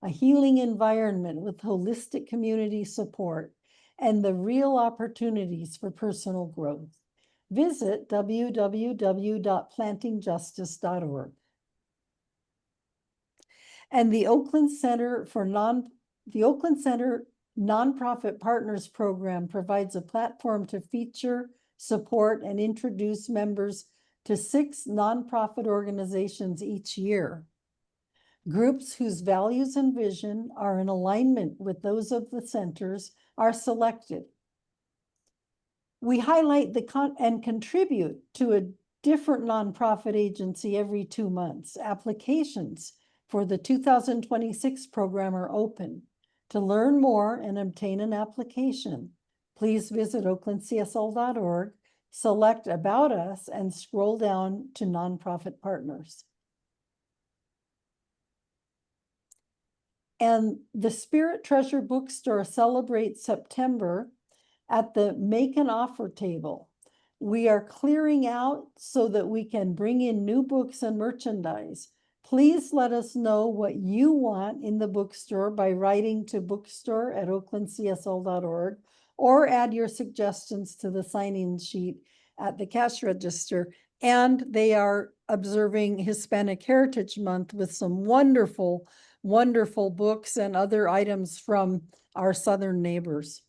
a healing environment with holistic community support, and the real opportunities for personal growth. Visit www.plantingjustice.org. And the Oakland Center Nonprofit Partners Program provides a platform to feature, support, and introduce members to 6 nonprofit organizations each year. Groups whose values and vision are in alignment with those of the centers are selected. We highlight and contribute to a different nonprofit agency every 2 months. Applications for the 2026 program are open. To learn more and obtain an application, please visit oaklandcsl.org, select About Us, and scroll down to Nonprofit Partners. And the Spirit Treasure Bookstore celebrates September at the Make an Offer table. We are clearing out so that we can bring in new books and merchandise. Please let us know what you want in the bookstore by writing to bookstore@oaklandcsl.org or add your suggestions to the sign-in sheet at the cash register. And they are observing Hispanic Heritage Month with some wonderful books and other items from our southern neighbors.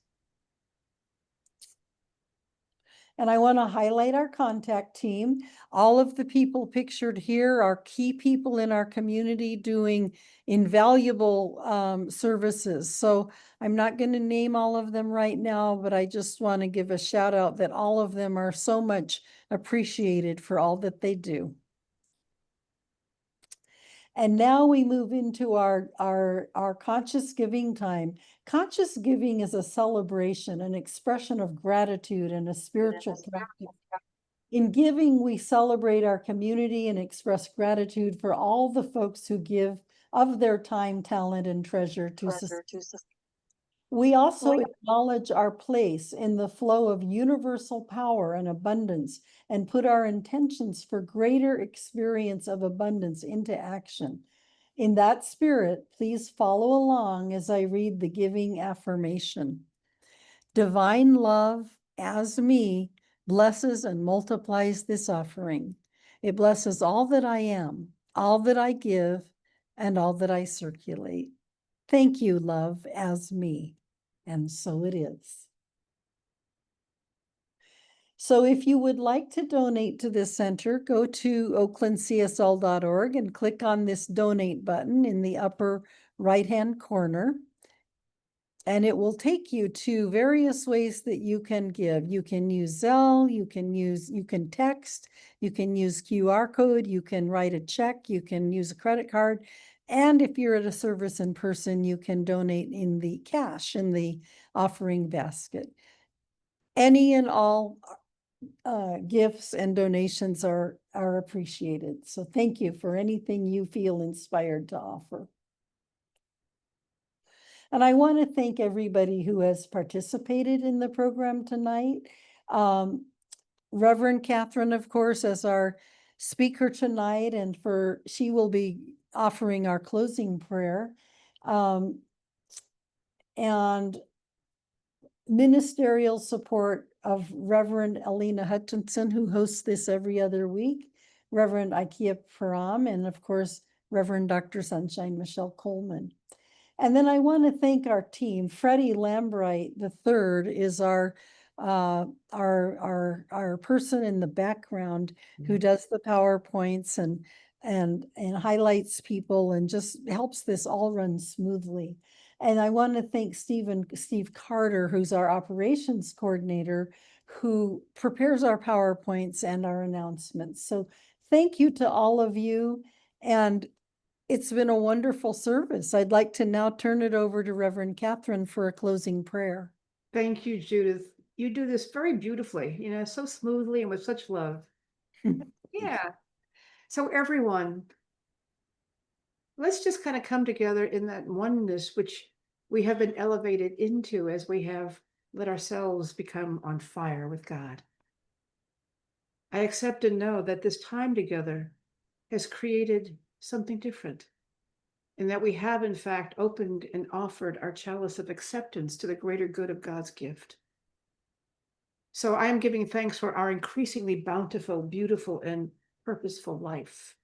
And I want to highlight our contact team. All of the people pictured here are key people in our community doing invaluable services. So I'm not going to name all of them right now, but I just want to give a shout out that all of them are so much appreciated for all that they do. And now we move into our conscious giving time. Conscious giving is a celebration, an expression of gratitude, and a spiritual practice. In giving, we celebrate our community and express gratitude for all the folks who give of their time, talent, and treasure to society. We also acknowledge our place in the flow of universal power and abundance and put our intentions for greater experience of abundance into action. In that spirit, please follow along as I read the giving affirmation. Divine love as me blesses and multiplies this offering. It blesses all that I am, all that I give, and all that I circulate. Thank you, love, as me. And so it is. So if you would like to donate to this center, go to oaklandcsl.org and click on this donate button in the upper right-hand corner. And it will take you to various ways that you can give. You can use Zelle, you can text, you can use QR code, you can write a check, you can use a credit card. And if you're at a service in person, you can donate in the cash in the offering basket. Any and all gifts and donations are appreciated. So thank you for anything you feel inspired to offer. And I want to thank everybody who has participated in the program tonight. Reverend Catherine, of course, as our speaker tonight, and she will be offering our closing prayer. And ministerial support of Reverend Alina Hutchinson, who hosts this every other week, Reverend Ikea Param, and of course, Reverend Dr. Sunshine Michelle Coleman. And then I want to thank our team. Freddie Lambright III is our person in the background who does the PowerPoints and highlights people and just helps this all run smoothly. And I want to thank Steve Carter, who's our operations coordinator, who prepares our PowerPoints and our announcements. So thank you to all of you. And it's been a wonderful service. I'd like to now turn it over to Reverend Catherine for a closing prayer. Thank you, Judith. You do this very beautifully, so smoothly and with such love. Yeah. So everyone, let's just kind of come together in that oneness which we have been elevated into as we have let ourselves become on fire with God. I accept and know that this time together has created something different, and that we have in fact opened and offered our chalice of acceptance to the greater good of God's gift. So I am giving thanks for our increasingly bountiful, beautiful, and purposeful life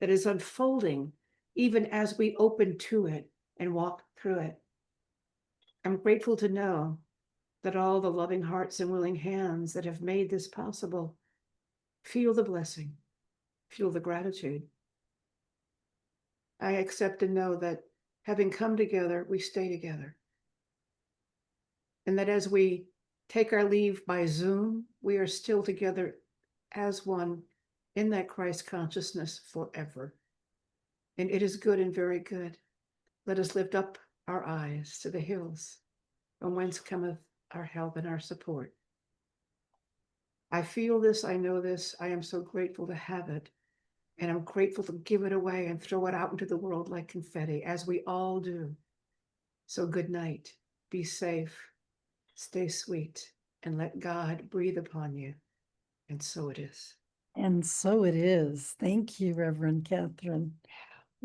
that is unfolding even as we open to it and walk through it. I'm grateful to know that all the loving hearts and willing hands that have made this possible feel the blessing, feel the gratitude. I accept and know that having come together, we stay together. And that as we take our leave by Zoom, we are still together as one in that Christ consciousness forever. And it is good and very good. Let us lift up our eyes to the hills, from whence cometh our help and our support. I feel this, I know this, I am so grateful to have it. And I'm grateful to give it away and throw it out into the world like confetti, as we all do. So good night, be safe, stay sweet, and let God breathe upon you. And so it is. And so it is. Thank you, Reverend Catherine.